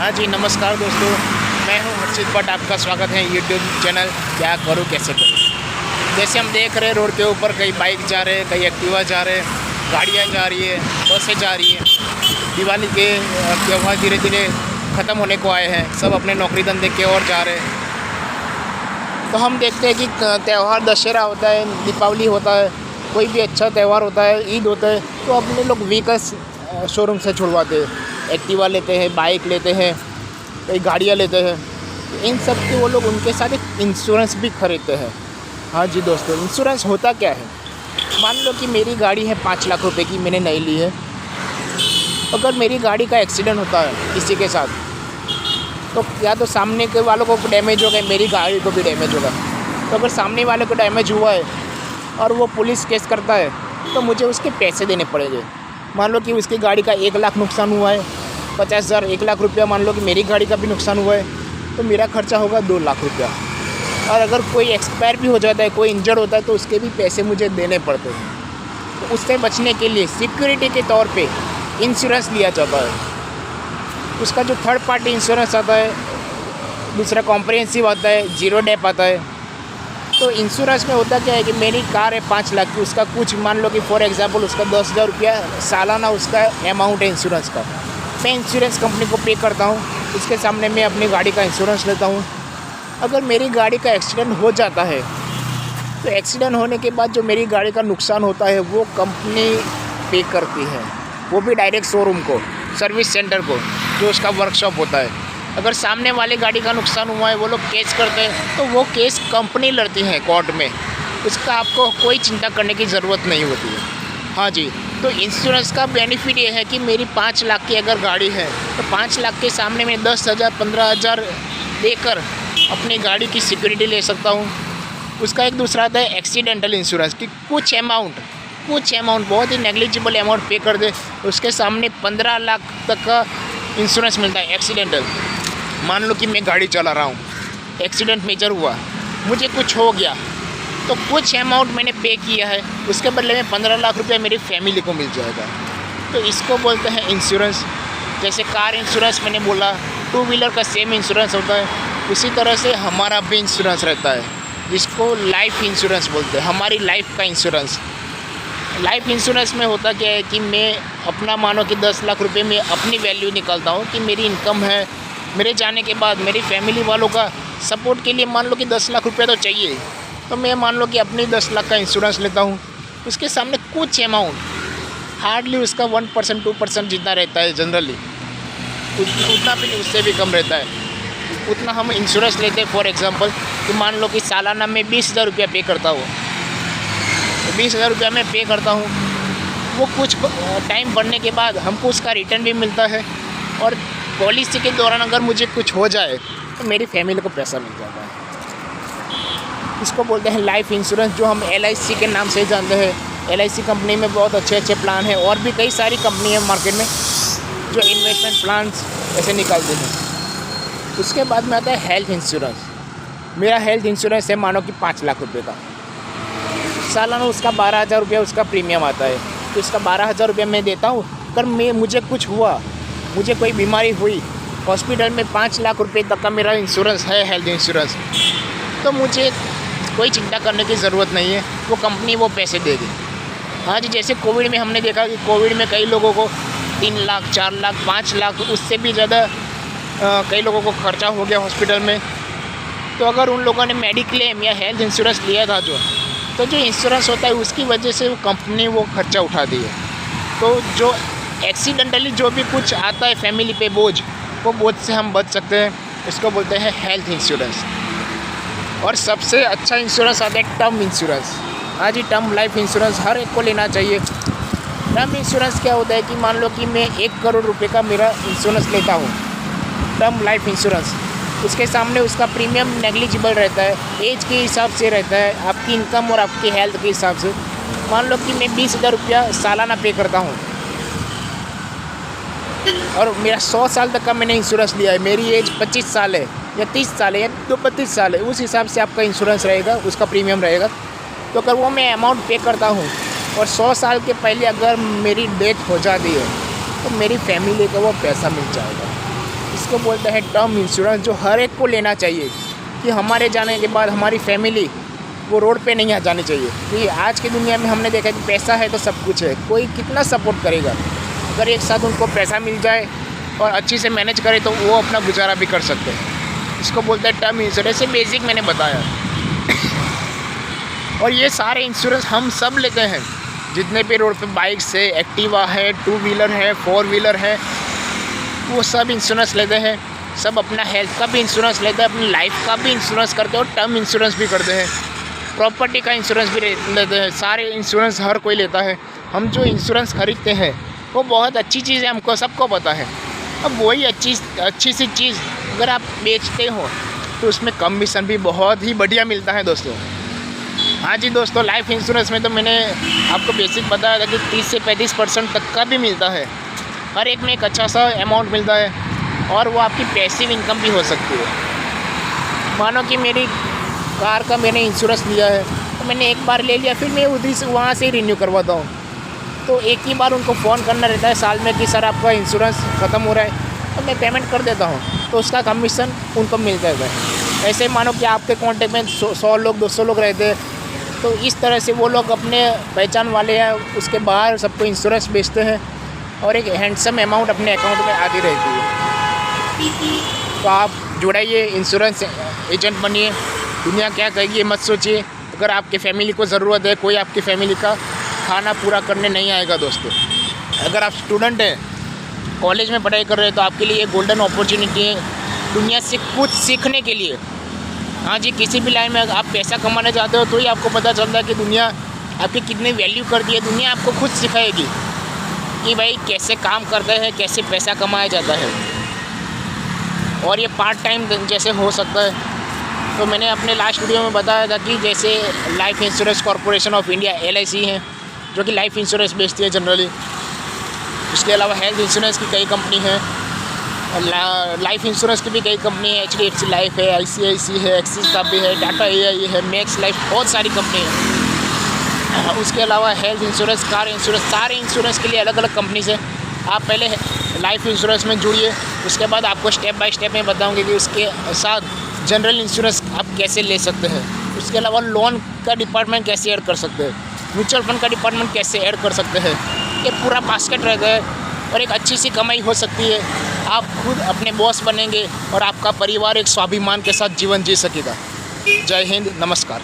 हाँ जी, नमस्कार दोस्तों। मैं हूँ हर्षित भट्ट, आपका स्वागत है यूट्यूब चैनल क्या करूँ कैसे करूँ। जैसे हम देख रहे हैं रोड के ऊपर कई बाइक जा रहे हैं, कई एक्टिवा जा रहे हैं, गाड़ियाँ जा रही है, बसें जा रही हैं। दिवाली के त्यौहार धीरे धीरे ख़त्म होने को आए हैं, सब अपने नौकरी धंधे की ओर जा रहे हैं। तो हम देखते हैं कि त्यौहार दशहरा होता है, दीपावली होता है, कोई भी अच्छा त्यौहार होता है, ईद होता है, तो अपने लोग व्हीकल्स शोरूम से छुड़वाते हैं। एक्टिवा लेते हैं, बाइक लेते हैं, कई गाड़ियाँ लेते हैं। इन सब के वो लोग उनके साथ एक इंश्योरेंस भी खरीदते हैं। हाँ जी दोस्तों, इंश्योरेंस होता क्या है? मान लो कि मेरी गाड़ी है 5 लाख रुपए की, मैंने नई ली है। अगर मेरी गाड़ी का एक्सीडेंट होता है किसी के साथ, तो या तो सामने के वालों को डैमेज होगा, मेरी गाड़ी को भी डैमेज होगा। तो अगर सामने वाले को डैमेज हुआ है और वो पुलिस केस करता है, तो मुझे उसके पैसे देने पड़ेंगे। मान लो कि उसकी गाड़ी का 1 लाख नुकसान हुआ है, 50,000 1 लाख रुपया। मान लो कि मेरी गाड़ी का भी नुकसान हुआ है, तो मेरा खर्चा होगा 2 लाख रुपया। और अगर कोई एक्सपायर भी हो जाता है, कोई इंजर्ड होता है, तो उसके भी पैसे मुझे देने पड़ते हैं। तो उससे बचने के लिए सिक्योरिटी के तौर पे इंश्योरेंस लिया जाता है। उसका जो थर्ड पार्टी इंश्योरेंस आता है, दूसरा कॉम्प्रिहेंसिव आता है, जीरो डेप आता है। तो इंश्योरेंस में होता क्या है कि मेरी कार है 5 लाख की, उसका कुछ मान लो कि फॉर एग्जांपल उसका 10,000 रुपया सालाना उसका अमाउंट है इंश्योरेंस का। मैं इंश्योरेंस कंपनी को पे करता हूँ, उसके सामने मैं अपनी गाड़ी का इंश्योरेंस लेता हूँ। अगर मेरी गाड़ी का एक्सीडेंट हो जाता है, तो एक्सीडेंट होने के बाद जो मेरी गाड़ी का नुकसान होता है वो कंपनी पे करती है, वो भी डायरेक्ट शोरूम को, सर्विस सेंटर को, जो उसका वर्कशॉप होता है। अगर सामने वाले गाड़ी का नुकसान हुआ है, वो लोग केस करते हैं, तो वो केस कंपनी लड़ती है कोर्ट में। उसका आपको कोई चिंता करने की ज़रूरत नहीं होती है। हाँ जी, तो इंश्योरेंस का बेनिफिट ये है कि मेरी 5 लाख की अगर गाड़ी है, तो 5 लाख के सामने मैं 10,000 15,000 देकर अपनी गाड़ी की सिक्योरिटी ले सकता हूँ। उसका एक दूसरा आता है एक्सीडेंटल इंश्योरेंस कि कुछ अमाउंट बहुत ही नेग्लिजिबल अमाउंट पे कर दे, उसके सामने 15 लाख तक का इंश्योरेंस मिलता है एक्सीडेंटल। मान लो कि मैं गाड़ी चला रहा हूँ, एक्सीडेंट मेजर हुआ, मुझे कुछ हो गया, तो कुछ अमाउंट मैंने पे किया है, उसके बदले में 15 लाख रुपया मेरी फैमिली को मिल जाएगा। तो इसको बोलते हैं इंश्योरेंस। जैसे कार इंश्योरेंस मैंने बोला, 2 व्हीलर का सेम इंश्योरेंस होता है, उसी तरह से हमारा भी इंश्योरेंस रहता है, जिसको लाइफ इंश्योरेंस बोलते हैं। हमारी लाइफ का इंश्योरेंस। लाइफ इंश्योरेंस में होता क्या है कि मैं अपना मानो कि 10 लाख रुपये में अपनी वैल्यू निकालता हूँ कि मेरी इनकम है, मेरे जाने के बाद मेरी फैमिली वालों का सपोर्ट के लिए मान लो कि 10 लाख रुपये तो चाहिए। तो मैं मान लो कि अपनी 10 लाख का इंश्योरेंस लेता हूँ, उसके सामने कुछ अमाउंट, हार्डली उसका 1% 2% जितना रहता है जनरली, उतना भी नहीं, उससे भी कम रहता है, उतना हम इंश्योरेंस लेते हैं। फॉर एग्ज़ाम्पल कि मान लो कि सालाना मैं 20,000 रुपया पे करता हूँ, तो 20,000 रुपया मैं पे करता हूँ, वो कुछ टाइम बढ़ने के बाद हमको उसका रिटर्न भी मिलता है। और पॉलिसी के दौरान अगर मुझे कुछ हो जाए, तो मेरी फैमिली को पैसा मिल जाता है। इसको बोलते हैं लाइफ इंश्योरेंस, जो हम LIC के नाम से जानते हैं। LIC कंपनी में बहुत अच्छे प्लान हैं, और भी कई सारी कंपनी है मार्केट में जो इन्वेस्टमेंट प्लान्स ऐसे निकालते हैं। उसके बाद में आता है हेल्थ इंश्योरेंस। मेरा हेल्थ इंश्योरेंस है मानो कि 5 लाख रुपये का, सालाना उसका 12,000 रुपया उसका प्रीमियम आता है। तो इसका 12,000 रुपया मैं देता हूँ। अगर मुझे कुछ हुआ, मुझे कोई बीमारी हुई, हॉस्पिटल में 5 लाख रुपये तक का मेरा इंश्योरेंस है, हेल्थ इंश्योरेंस, तो मुझे कोई चिंता करने की ज़रूरत नहीं है, वो कंपनी वो पैसे देगी। हाँ जी, जैसे कोविड में हमने देखा कि कोविड में कई लोगों को 3 लाख 4 लाख 5 लाख उससे भी ज़्यादा कई लोगों को खर्चा हो गया हॉस्पिटल में। तो अगर उन लोगों ने मेडिक्लेम या हेल्थ इंश्योरेंस लिया था तो जो इंश्योरेंस होता है उसकी वजह से वो कंपनी वो खर्चा उठा दी है। तो जो एक्सीडेंटली जो भी कुछ आता है फैमिली पे बोझ, वो बोझ से हम बच सकते हैं। इसको बोलते हैं हेल्थ इंश्योरेंस। और सबसे अच्छा इंश्योरेंस आता है टर्म इंश्योरेंस। हाँ जी, टर्म लाइफ इंश्योरेंस हर एक को लेना चाहिए। टर्म इंश्योरेंस क्या होता है कि मान लो कि मैं 1 करोड़ रुपये का मेरा इंश्योरेंस लेता हूँ, टर्म लाइफ इंश्योरेंस। उसके सामने उसका प्रीमियम नेग्लिजिबल रहता है, एज के हिसाब से रहता है, आपकी इनकम और आपकी हेल्थ के हिसाब से। मान लो कि मैं 20,000 रुपया सालाना पे करता हूँ, और मेरा 100 साल तक का मैंने इंश्योरेंस लिया है, मेरी एज 25 साल है या 30 साल है या 32 साल है, उस हिसाब से आपका इंश्योरेंस रहेगा, उसका प्रीमियम रहेगा। तो अगर वो मैं अमाउंट पे करता हूँ और 100 साल के पहले अगर मेरी डेथ हो जाती है, तो मेरी फैमिली को वो पैसा मिल जाएगा। इसको बोलते हैं टर्म इंश्योरेंस, जो हर एक को लेना चाहिए कि हमारे जाने के बाद हमारी फैमिली वो रोड पे नहीं आ जानी चाहिए। क्योंकि आज की दुनिया में हमने देखा कि पैसा है तो सब कुछ है, कोई कितना सपोर्ट करेगा। अगर एक साथ उनको पैसा मिल जाए और अच्छी से मैनेज करे तो वो अपना गुजारा भी कर सकते हैं। इसको बोलते हैं टर्म इंश्योरेंस। ये बेसिक मैंने बताया। और ये सारे इंश्योरेंस हम सब लेते हैं, जितने भी रोड पे बाइक्स है, एक्टिवा है, 2 व्हीलर है, 4 व्हीलर है, वो सब इंश्योरेंस लेते हैं। सब अपना हेल्थ का भी इंश्योरेंस लेते हैं, अपनी लाइफ का भी इंश्योरेंस करते हैं और टर्म इंश्योरेंस भी करते हैं, प्रॉपर्टी का इंश्योरेंस भी लेते हैं। सारे इंश्योरेंस हर कोई लेता है। हम जो इंश्योरेंस खरीदते हैं वो बहुत अच्छी चीज़ है, हमको सबको पता है। अब वही अच्छी सी चीज़ अगर आप बेचते हो तो उसमें कमीशन भी बहुत ही बढ़िया मिलता है दोस्तों। हाँ जी दोस्तों, लाइफ इंश्योरेंस में तो मैंने आपको बेसिक बताया था कि 30 से 35% तक का भी मिलता है। हर एक में एक अच्छा सा अमाउंट मिलता है और वो आपकी पैसिव इनकम भी हो सकती है। मानो कि मेरी कार का मैंने इंश्योरेंस लिया है तो मैंने एक बार ले लिया, फिर मैं उधर से वहाँ से ही रिन्यू करवाता हूँ। तो एक ही बार उनको फ़ोन करना रहता है साल में कि सर आपका इंश्योरेंस ख़त्म हो रहा है, तो मैं पेमेंट कर देता हूँ, तो उसका कमीशन उनको मिलता है। ऐसे मानो कि आपके कॉन्टेक्ट में 100 लोग 200 लोग रहते हैं, तो इस तरह से वो लोग अपने पहचान वाले हैं उसके बाहर सबको इंश्योरेंस बेचते हैं और एक हैंडसम अमाउंट अपने अकाउंट में आती रहती है। तो आप जुड़ाइए, इंश्योरेंस एजेंट बनिए। दुनिया क्या कहेगी ये मत सोचिए। अगर आपके फैमिली को ज़रूरत है, कोई आपकी फैमिली का खाना पूरा करने नहीं आएगा दोस्तों। अगर आप स्टूडेंट हैं, कॉलेज में पढ़ाई कर रहे हैं, तो आपके लिए ये गोल्डन अपॉर्चुनिटी है दुनिया से कुछ सीखने के लिए। हाँ जी, किसी भी लाइन में आप पैसा कमाना चाहते हो तो ही आपको पता चलता है कि दुनिया आपकी कितनी वैल्यू करती है। दुनिया आपको खुद सिखाएगी कि भाई कैसे काम करते हैं, कैसे पैसा कमाया जाता है। और ये पार्ट टाइम जैसे हो सकता है। तो मैंने अपने लास्ट वीडियो में बताया था कि जैसे life insurance corporation of India LIC है, जो कि लाइफ इंश्योरेंस बेचती है जनरली। इसके अलावा हेल्थ इंश्योरेंस की कई कंपनी है, लाइफ इंश्योरेंस की भी कई कंपनी है, HDFC लाइफ है, ICICI है, एक्सिस का भी है, टाटा AIA है, मैक्स लाइफ, बहुत सारी कंपनी है। उसके अलावा हेल्थ इंश्योरेंस, कार इंश्योरेंस, सारे इंश्योरेंस के लिए अलग अलग कंपनी से आप पहले लाइफ इंश्योरेंस में जुड़िए। उसके बाद आपको स्टेप बाय स्टेप में बताऊंगी कि उसके साथ जनरल इंश्योरेंस आप कैसे ले सकते हैं। उसके अलावा लोन का डिपार्टमेंट कैसे ऐड कर सकते हैं, म्यूचुअल फंड का डिपार्टमेंट कैसे ऐड कर सकते हैं। ये पूरा बास्केट रहता है और एक अच्छी सी कमाई हो सकती है। आप खुद अपने बॉस बनेंगे और आपका परिवार एक स्वाभिमान के साथ जीवन जी सकेगा। जय हिंद, नमस्कार।